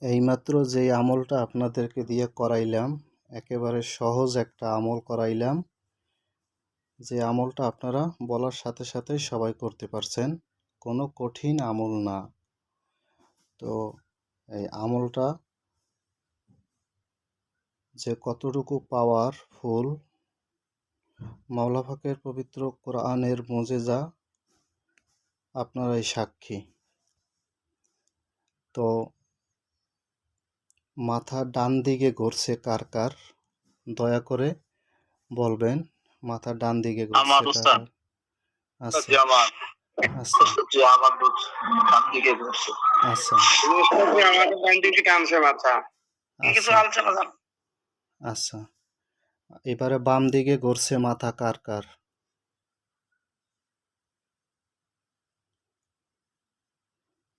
এইমাত্র যেই আমলটা আপনাদেরকে দিয়ে করাইলাম, একেবারে সহজ একটা আমল করাইলাম, যে আমলটা আপনারা বলার সাথে সাথেই সবাই করতে পারছেন, কোনো কঠিন আমল না। তো এই আমলটা যে কতটুকু পাওয়ারফুল, মাওলা পাকের পবিত্র কোরআনের মুজিজা আপনারাই সাক্ষী। তো মাথা ডান দিকে ঘুরছে কার কার, দয়া করে বলবেন মাথা ডান দিকে ঘুরছে কার কার। আচ্ছা আচ্ছা আচ্ছা আচ্ছা, এবারে বাম দিকে ঘুরছে মাথা কার কার?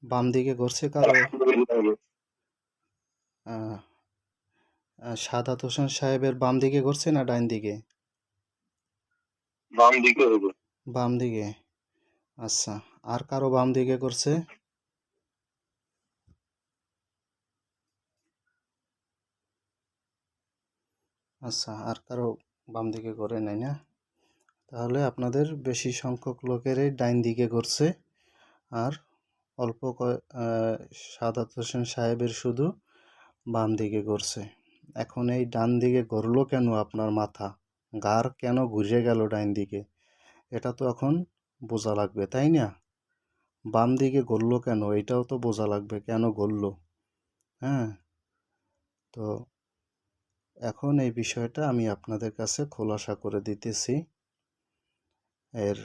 বাম দিকে ঘুরছে কারো? সাদাত হোসেন সাহেবের বাম দিকে ঘুরছে না ডাইন দিকে? বাম দিকে। আচ্ছা, আর কারো বাম দিকে ঘুরছে? আচ্ছা, আর কারো বাম দিকে ঘোরে নাই না? তাহলে আপনাদের বেশি সংখ্যক লোকেরই ডাইন দিকে ঘুরছে, আর অল্প সাদাত হোসেন সাহেবের শুধু বাম দিকে ঘুরছে। এখন এই ডান দিকে ঘুরলো কেন আপনার মাথা, ঘাড় কেন ঘুরে গেল ডাইন দিকে, এটা তো এখন বোঝা লাগবে, তাই না? বাম দিকে ঘুরলো কেন এটাও তো বোঝা লাগবে, কেন ঘুরলো। হ্যাঁ, তো এখন এই বিষয়টা আমি আপনাদের কাছে খোলাসা করে দিতেছি, এর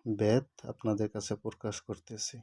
ভেদ আপনাদের কাছে প্রকাশ করতেছি।